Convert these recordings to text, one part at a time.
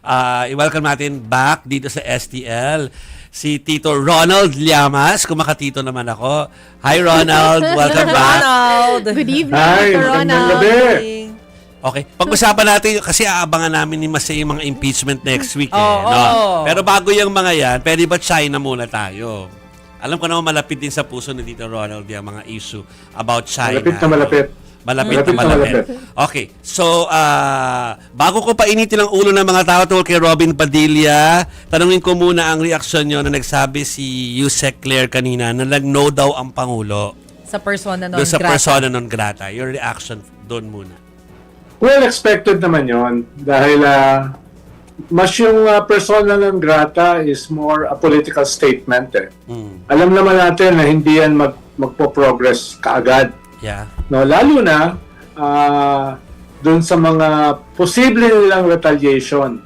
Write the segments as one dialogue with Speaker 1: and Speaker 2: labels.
Speaker 1: I-welcome natin back dito sa STL si Tito Ronald Llamas. Kung makatito naman ako. Hi Ronald, welcome back.
Speaker 2: Ronald!
Speaker 3: Good evening,
Speaker 4: Hi,
Speaker 3: Dr.
Speaker 4: magandang
Speaker 3: Ronald.
Speaker 4: gabi.
Speaker 1: Okay, pag-usapan natin kasi aabangan namin ni Masay yung mga impeachment next week.
Speaker 2: Oo.
Speaker 1: No? Pero bago yung mga yan, pwede ba China muna tayo? Alam ko naman malapit din sa puso ni Tito Ronald yung mga issue about China.
Speaker 4: Malapit na malapit.
Speaker 1: Malapit na malapit. Okay, so bago ko painitin ang ulo ng mga tao tungkol kay Robin Padilla, tanungin ko muna ang reaksyon nyo na nagsabi si Yusek Claire kanina na nag-no daw ang Pangulo
Speaker 2: Sa persona non
Speaker 1: doon sa
Speaker 2: grata.
Speaker 1: persona non grata. Your reaction doon muna.
Speaker 4: Well, expected naman yon dahil mas yung persona non grata is more a political statement. Alam naman natin na hindi yan magpo-progress kaagad.
Speaker 1: Yeah.
Speaker 4: No, lalo na doon sa mga posible nilang retaliation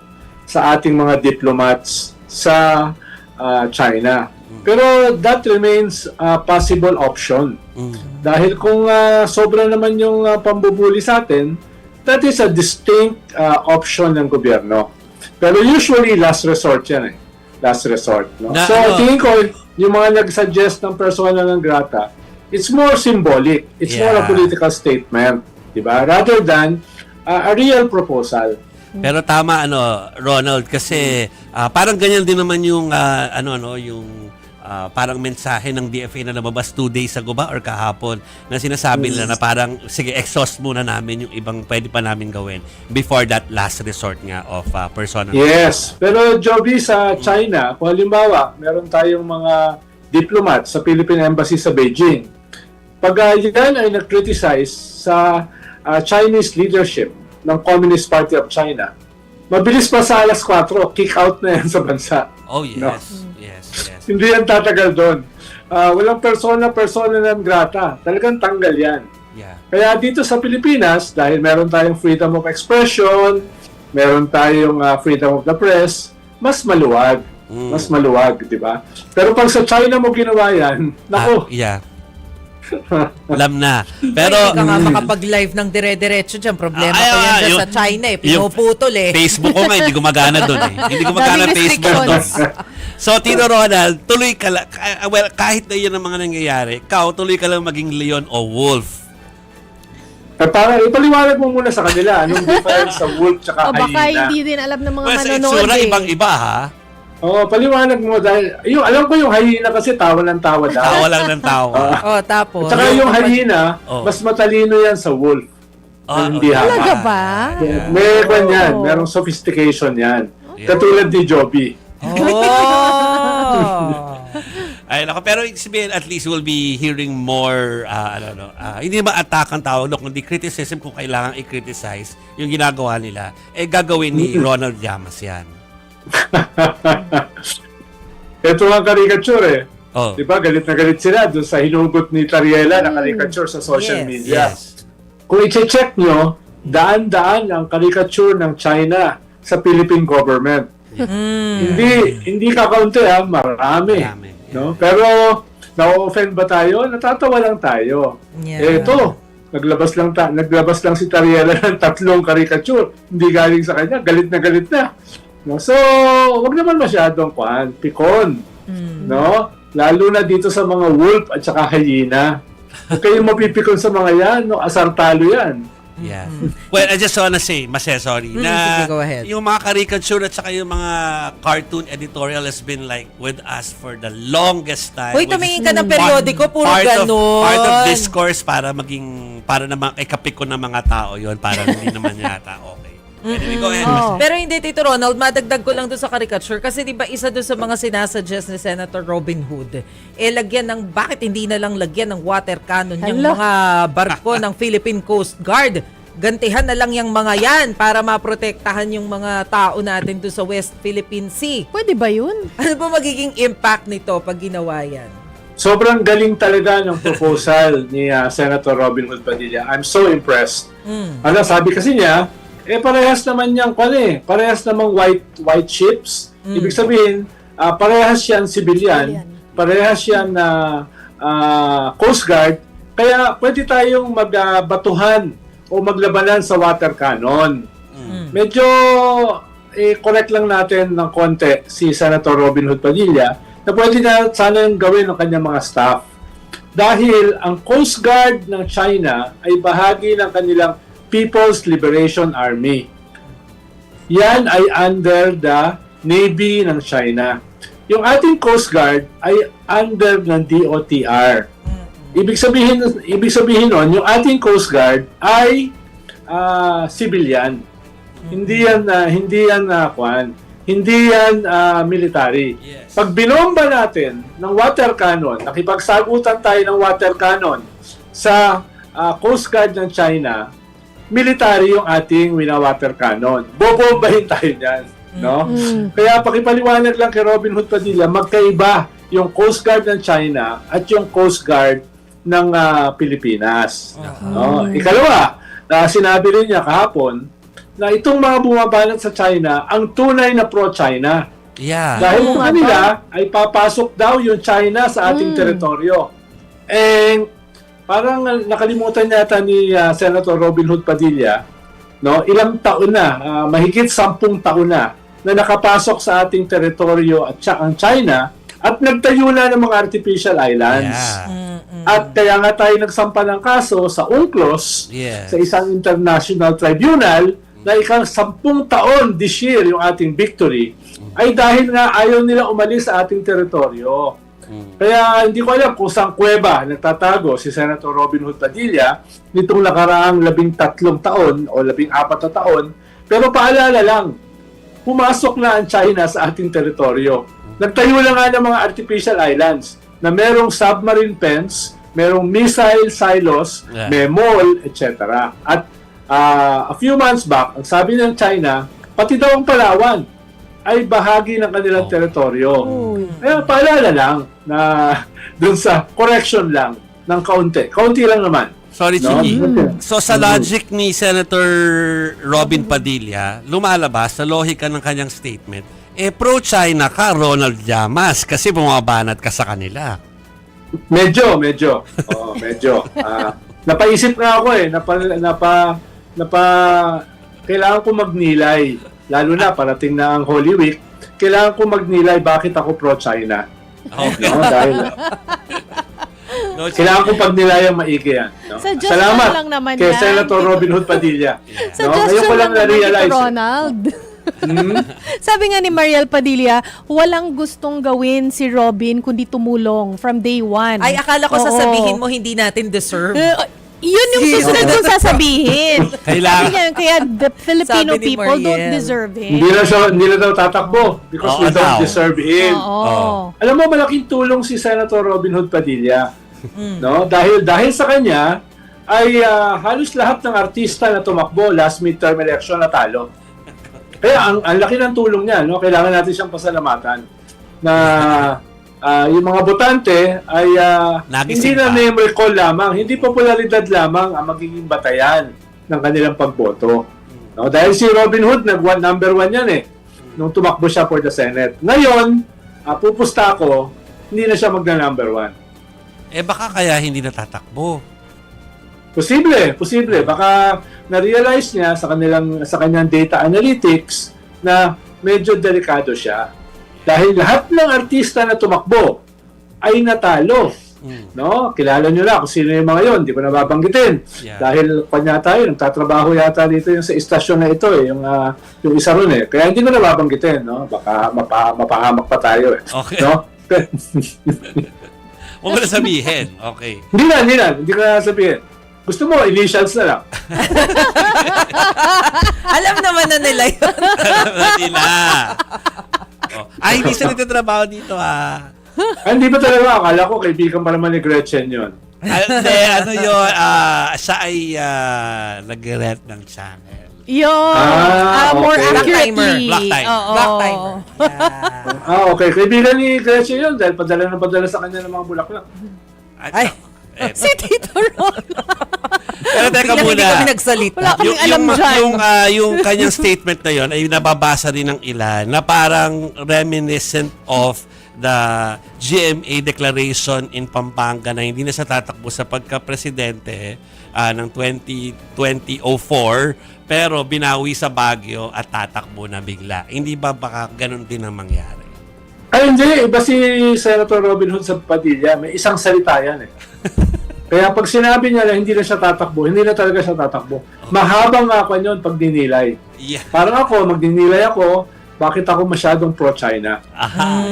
Speaker 4: sa ating mga diplomats sa China. Pero that remains a possible option. Dahil kung sobra naman yung pambubuli sa atin, that is a distinct option ng gobyerno. Pero usually last resort yan eh. Last resort. No? So tingin ko, yung mga nag-suggest ng persona ng grata, it's more symbolic. It's more a political statement, 'di ba? Rather than a real proposal.
Speaker 1: Pero tama Ronald kasi parang ganyan din naman yung parang mensahe ng DFA na lumabas 2 days ago ba or kahapon na sinasabi nila na parang sige exhaust muna namin yung ibang pwede pa namin gawin before that last resort nga of persona.
Speaker 4: Yes. Pero Joby, sa China, kung halimbawa, meron tayong mga diplomat sa Philippine Embassy sa Beijing. Pag yan ay nag-criticize sa Chinese leadership ng Communist Party of China, mabilis pa sa alas 4, kick out na yan sa bansa.
Speaker 1: Oh yes.
Speaker 4: No?
Speaker 1: Yes.
Speaker 4: Hindi yan tatagal doon. Walang persona non grata. Talagang tanggal yan.
Speaker 1: Yeah.
Speaker 4: Kaya dito sa Pilipinas, dahil meron tayong freedom of expression, meron tayong freedom of the press, mas maluwag. Mas maluwag, di ba? Pero pag sa China mo ginawa yan, naku.
Speaker 1: Yeah. Alam na. Pero
Speaker 2: Hindi ka nga makapag-live ng dire-diretso dyan. Problema ko yan dyan sa China eh. Pinuputol eh.
Speaker 1: Facebook ko nga, hindi gumagana doon eh. Hindi gumagana
Speaker 3: Daming
Speaker 1: Facebook doon.
Speaker 3: restrictions.
Speaker 1: So, Tito Ronald, tuloy ka lang. Well, kahit na yun ang mga nangyayari, tuloy ka lang maging leon o wolf.
Speaker 4: Para ipaliwanag mo muna sa kanila anong difference sa wolf tsaka
Speaker 3: O baka
Speaker 4: hyena.
Speaker 3: hindi din alam ng mga
Speaker 1: Well, sa
Speaker 3: manonood
Speaker 1: itsura,
Speaker 3: eh.
Speaker 1: ibang-iba ha.
Speaker 4: Oo, paliwanag mo dahil alam ko yung hyena kasi tawa ng tawa daw.
Speaker 1: Tawa lang ng tawa.
Speaker 2: Tapos.
Speaker 4: Tsaka yung hyena,
Speaker 1: Oh.
Speaker 4: mas matalino yan sa wolf. Hindi
Speaker 3: Talaga
Speaker 4: haba.
Speaker 3: ba?
Speaker 4: May yan, merong sophistication yan.
Speaker 1: Yeah.
Speaker 4: Katulad ni Joby.
Speaker 2: Oh!
Speaker 1: Ay, nako, pero sabihin, at least we'll be hearing more, hindi naman attack ang tawag, kundi criticism kung kailangan i-criticize yung ginagawa nila, gagawin ni Ronald Llamas yan.
Speaker 4: Ito ang caricature eh.
Speaker 1: Oh.
Speaker 4: Di ba? Galit na galit sila doon sa hinugot ni Tariela na caricature sa social
Speaker 2: Yes.
Speaker 4: media.
Speaker 1: Yes.
Speaker 4: Kung i-check nyo, daan-daan ang caricature ng China sa Philippine government. Hindi kakaunti marami.
Speaker 1: Marami, yeah.
Speaker 4: No? Pero na-offend ba tayo? Natatawa lang tayo.
Speaker 2: Yeah.
Speaker 4: Ito, naglabas lang si Tariela ng 3 caricature. Hindi galing sa kanya, galit na. No? So, wag naman masyadong pikon. No? Lalo na dito sa mga wolf at saka hyena. Huwag kayong mapipikon sa mga yan, no? Asar talo yan.
Speaker 1: Yeah. Well, I just wanna say, sorry, na
Speaker 2: sige, go ahead.
Speaker 1: yung mga caricature at saka yung mga cartoon editorial has been like with us for the longest time.
Speaker 2: Uy, tumingin ka ng periodiko, puro
Speaker 1: Part of
Speaker 2: ganon.
Speaker 1: discourse para naman ikapik ko ng mga tao yon para hindi naman yata okay. Anyway, go ahead.
Speaker 3: Oh.
Speaker 2: Pero hindi, Tito Ronald, madagdag ko lang doon sa caricature kasi di ba isa doon sa mga sinasuggest ni Senator Robin Hood, bakit hindi na lang lagyan ng water cannon yung
Speaker 3: Hello?
Speaker 2: mga barko ng Philippine Coast Guard? Gantihan na lang yung mga yan para maprotektahan yung mga tao natin doon sa West Philippine Sea.
Speaker 3: Pwede ba yun?
Speaker 2: Ano ba magiging impact nito pag ginawa yan?
Speaker 4: Sobrang galing talaga ng proposal ni Senator Robin Hood Padilla. I'm so impressed. Sabi kasi niya, parehas naman niyang parehas namang white ships. Ibig sabihin, parehas yan civilian, parehas yan na Coast Guard, kaya pwede tayong magbatuhan o maglabanan sa water cannon. Medyo i-correct lang natin ng konti si Senator Robin Hood Padilla na pwede na sana yung gawin ng kanyang mga staff. Dahil ang Coast Guard ng China ay bahagi ng kanilang People's Liberation Army. Yan ay under the Navy ng China. Yung ating Coast Guard ay under ng DOTR. Ibig sabihin nun, yung ating Coast Guard ay civilian. Hindi yan military.
Speaker 1: Yes.
Speaker 4: Pag binomba natin ng water cannon, nakipagsagutan tayo ng water cannon sa Coast Guard ng China, military yung ating wina-water cannon. Bobombahin tayo niyan, no? Kaya pakipaliwanag lang kay Robin Hood Padilla, magkaiba yung Coast Guard ng China at yung Coast Guard ng Pilipinas. No? Ikalawa, na sinabi rin niya kahapon na itong mga bumabanat sa China ang tunay na pro-China.
Speaker 1: Yeah.
Speaker 4: Dahil kung kanila ay papasok daw yung China sa ating teritoryo. And parang nakalimutan yata ni Senator Robin Hood Padilla, no, ilang taon na, mahigit 10 taon na nakapasok sa ating teritoryo at ang China at nagtayo na ng mga artificial islands.
Speaker 1: Yeah.
Speaker 4: At kaya nga tayo nagsampa ng kaso sa UNCLOS,
Speaker 1: Yes.
Speaker 4: sa isang international tribunal, na 10 taon this year yung ating victory, ay dahil nga ayaw nila umalis sa ating teritoryo. Kaya hindi ko alam kung saan kuweba nagtatago si Senator Robin Hood Padilla nitong nakaraang 13 taon o 14 na taon. Pero paalala lang, pumasok na ang China sa ating teritoryo. Nagtayo na nga ng mga artificial islands na merong submarine fence, merong missile silos, may mall, etc. At a few months back, ang sabi ng China, pati daw ang Palawan ay bahagi ng kanilang teritoryo. Kaya paalala lang na dun sa correction lang ng kaunti. Kaunti lang naman.
Speaker 1: Sorry,
Speaker 4: No?
Speaker 1: Chiki. So, sa logic ni Senator Robin Padilla, lumalabas sa lohika ng kanyang statement, pro-China ka, Ronald Llamas, kasi bumabanat ka sa kanila.
Speaker 4: Medyo. Oo, medyo. Napaisip nga ako kailangan ko magnilay. Lalo na, parating na ang Holy Week, kailangan ko magnilay bakit ako pro-China.
Speaker 1: Okay.
Speaker 4: No? Dahil
Speaker 1: No,
Speaker 4: kailangan ko pagnilayang maigi yan. No?
Speaker 3: Suggestion
Speaker 4: Salamat
Speaker 3: lang naman
Speaker 4: kay
Speaker 3: yan.
Speaker 4: Senator Robin Hood Padilla. No?
Speaker 3: Suggestion
Speaker 4: Ngayon ko lang
Speaker 3: lang naman
Speaker 4: na-realize.
Speaker 3: ito, Ronald. Sabi nga ni Mariel Padilla, walang gustong gawin si Robin kundi tumulong from day one.
Speaker 2: Ay, akala ko
Speaker 3: Oo.
Speaker 2: sasabihin mo hindi natin deserve.
Speaker 3: Yun yung susunod kong sasabihin.
Speaker 1: Kailangan-
Speaker 3: Sabi niya, kaya the Filipino
Speaker 2: Sabi ni
Speaker 3: people don't
Speaker 2: Mariel.
Speaker 3: deserve him.
Speaker 4: Hindi na daw tatakbo because
Speaker 1: Oo
Speaker 4: we don't
Speaker 1: daw.
Speaker 4: deserve him.
Speaker 3: Oo.
Speaker 4: Alam mo, malaking tulong si Senator Robin Hood Padilla. No? Dahil sa kanya, ay halos lahat ng artista na tumakbo last midterm election natalo. Kaya ang laki ng tulong niya, no? Kailangan natin siyang pasalamatan na yung mga botante ay hindi na name recall lamang, hindi popularidad lamang ang magiging batayan ng kanilang pagboto. No? Dahil si Robin Hood, number 1 yan nung tumakbo siya for the Senate. Ngayon, pupusta ako, hindi na siya magna-number 1.
Speaker 1: Baka kaya hindi natatakbo.
Speaker 4: Posible. Baka na-realize niya sa kanyang data analytics na medyo delikado siya. Dahil lahat ng artista na tumakbo ay natalo. No? Kilala niyo na kung sino yung mga yon, di ko nababanggitin.
Speaker 1: Yeah.
Speaker 4: Dahil kanya tayo, nagtatrabaho yata dito yung sa istasyon na ito, yung isa ron Kaya hindi ko nababanggitin, no? Baka mapahamak pa tayo
Speaker 1: Okay.
Speaker 4: No?
Speaker 1: Huwag mo na sabihin. Okay.
Speaker 4: Hindi ko na sabihin. Gusto mo, initials na lang.
Speaker 2: Alam naman na nila yun.
Speaker 1: Hindi na. Hindi siya nagtatrabaho dito,
Speaker 4: Hindi ba talaga? Akala ko kaibigan pa naman ni Gretchen yun.
Speaker 1: Hindi, yun, siya ay nag-rent ng channel.
Speaker 3: Yun. More
Speaker 4: okay.
Speaker 3: accurately.
Speaker 1: Black timer.
Speaker 3: Oo.
Speaker 2: Black timer. Yeah.
Speaker 4: Okay. Kaibigan ni Gretchen yun dahil padala sa kanya ng mga bulaklak.
Speaker 2: Ay.
Speaker 3: Si Tito Ron.
Speaker 1: Pero teka
Speaker 2: Biglang hindi
Speaker 1: muna.
Speaker 2: kami nagsalita.
Speaker 3: Wala kaming alam dyan.
Speaker 1: Yung kanyang statement na yun ay nababasa din ng ilan na parang reminiscent of the GMA declaration in Pampanga na hindi na siya tatakbo sa pagka-presidente ng 2004 pero binawi sa Baguio at tatakbo na bigla. Hindi ba baka ganun din ang mangyari?
Speaker 4: Ay, hindi. Iba si Senator Robin Hood sa Padilla. May isang salita yan eh. Kaya pag sinabi niya na hindi na siya tatakbo, hindi na talaga siya tatakbo. Mahabang nga ako yun pag dinilay.
Speaker 1: Yeah.
Speaker 4: Parang ako, magdinilay ako, bakit ako masyadong pro-China?
Speaker 1: Aha,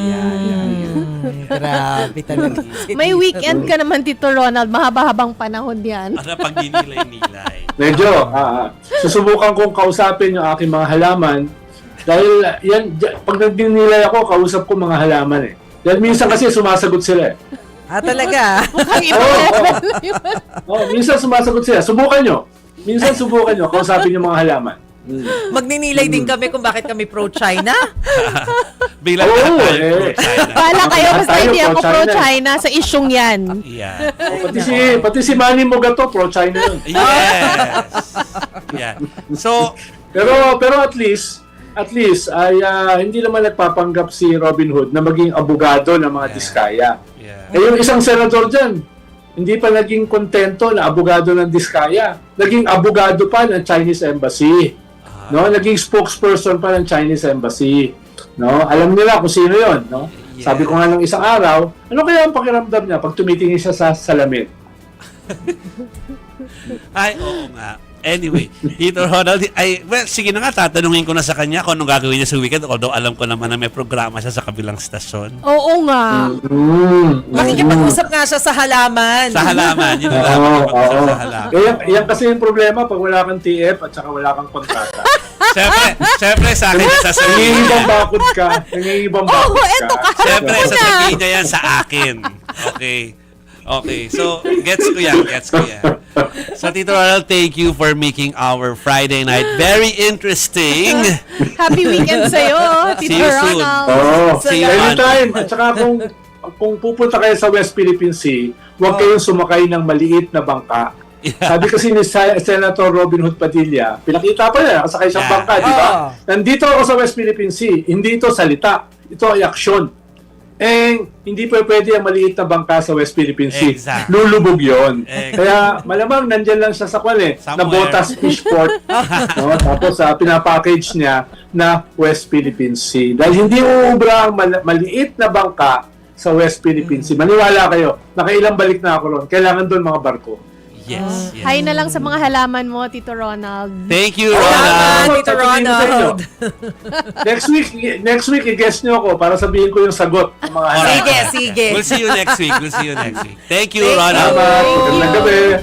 Speaker 2: Grabe talaga.
Speaker 3: May weekend ka naman, Tito Ronald. Mahaba-habang panahon yan.
Speaker 1: Para pag dinilay-nilay.
Speaker 4: Medyo, susubukan kong kausapin yung aking mga halaman dahil pag nagdinilay ako, kausap ko mga halaman eh. Dahil minsan kasi sumasagot sila eh.
Speaker 2: Talaga?
Speaker 3: Mukhang iba
Speaker 4: Oo,
Speaker 3: level na yun.
Speaker 4: Minsan sumasagot sila. Subukan nyo. Minsan subukan nyo, kausapin yung mga halaman.
Speaker 2: Magninilay din kami kung bakit kami pro-China.
Speaker 1: Biglang
Speaker 4: Oo,
Speaker 1: tayo
Speaker 4: eh.
Speaker 1: pro-China.
Speaker 3: Pala kayo, basta
Speaker 4: Tayo,
Speaker 3: hindi ako
Speaker 4: pro-China.
Speaker 3: pro-China sa isyong yan.
Speaker 1: Yeah.
Speaker 4: Pati si Manny Mogato, pro-China yun.
Speaker 1: Yes. Yeah. So,
Speaker 4: Pero at least ay hindi naman nagpapanggap si Robin Hood na maging abogado ng mga Diskaya.
Speaker 1: yeah.
Speaker 4: Eh yung isang senador dyan, hindi pa naging kontento na abogado ng Diskaya. Naging abogado pa ng Chinese Embassy. No, naging spokesperson pa ng Chinese Embassy. No, alam nila kung sino 'yon, no?
Speaker 1: Yeah.
Speaker 4: Sabi ko nga nung isang araw, ano kaya ang pakiramdam niya pag tumitingin siya sa salamin?
Speaker 1: Ay, oo nga. Anyway, Tito Ronald, well, sige na nga, tatanungin ko na sa kanya kung anong gagawin niya sa weekend, although alam ko naman na may programa siya sa kabilang stasyon.
Speaker 3: Oo nga.
Speaker 2: Makikipag-usap nga siya sa halaman.
Speaker 1: Sa halaman, yun ang
Speaker 4: Oo,
Speaker 1: dapat
Speaker 4: oo.
Speaker 1: sa halaman.
Speaker 4: Yan kasi yung problema pag wala kang TF at saka wala kang kontrata.
Speaker 1: Siyempre sa akin niya sasabihin
Speaker 4: Nangingibang
Speaker 1: niya.
Speaker 4: bakod ka. Nangingibang bakod ka.
Speaker 3: eto ka.
Speaker 1: Siyempre
Speaker 3: Ako na.
Speaker 1: sasabihin niya yan sa akin. Okay, so gets ko yan. So Tito Ronald, thank you for making our Friday night very interesting.
Speaker 3: Happy weekend sa'yo,
Speaker 1: See
Speaker 3: Tito
Speaker 1: you soon.
Speaker 3: Ronald.
Speaker 4: Oo.
Speaker 1: See you
Speaker 4: Anytime. At saka kung pupunta kayo sa West Philippine Sea, huwag kayong sumakay ng maliit na bangka.
Speaker 1: Yeah.
Speaker 4: Sabi kasi ni Senator Robin Hood Padilla, pinakita pa niya, nakasakay siyang
Speaker 1: Yeah.
Speaker 4: bangka, di ba?
Speaker 2: Oo.
Speaker 4: Nandito ako sa West Philippine Sea, hindi ito salita, ito ay aksyon. Hindi pa pwede ang maliit na bangka sa West Philippine Sea.
Speaker 1: Exactly.
Speaker 4: Lulubog yun.
Speaker 1: Exactly.
Speaker 4: Kaya malamang nandyan lang siya sa na
Speaker 1: Somewhere.
Speaker 4: Botas Fishport. No? Tapos pinapackage niya na West Philippine Sea. Dahil hindi uubra ang maliit na bangka sa West Philippine Sea. Maniwala kayo, nakailang balik na ako ron. Kailangan doon mga barko.
Speaker 1: Yes.
Speaker 3: Hi na lang sa mga halaman mo, Tito Ronald.
Speaker 1: Thank you,
Speaker 2: Salamat,
Speaker 1: Ronald.
Speaker 2: Tito Ronald.
Speaker 4: Next week, i-guess nyo ako para sabihin ko yung sagot ng mga halaman.
Speaker 2: Sige.
Speaker 1: We'll see you next week. Thank you,
Speaker 2: Thank you.
Speaker 1: Ronald.
Speaker 4: Salamat. Magandang gabi.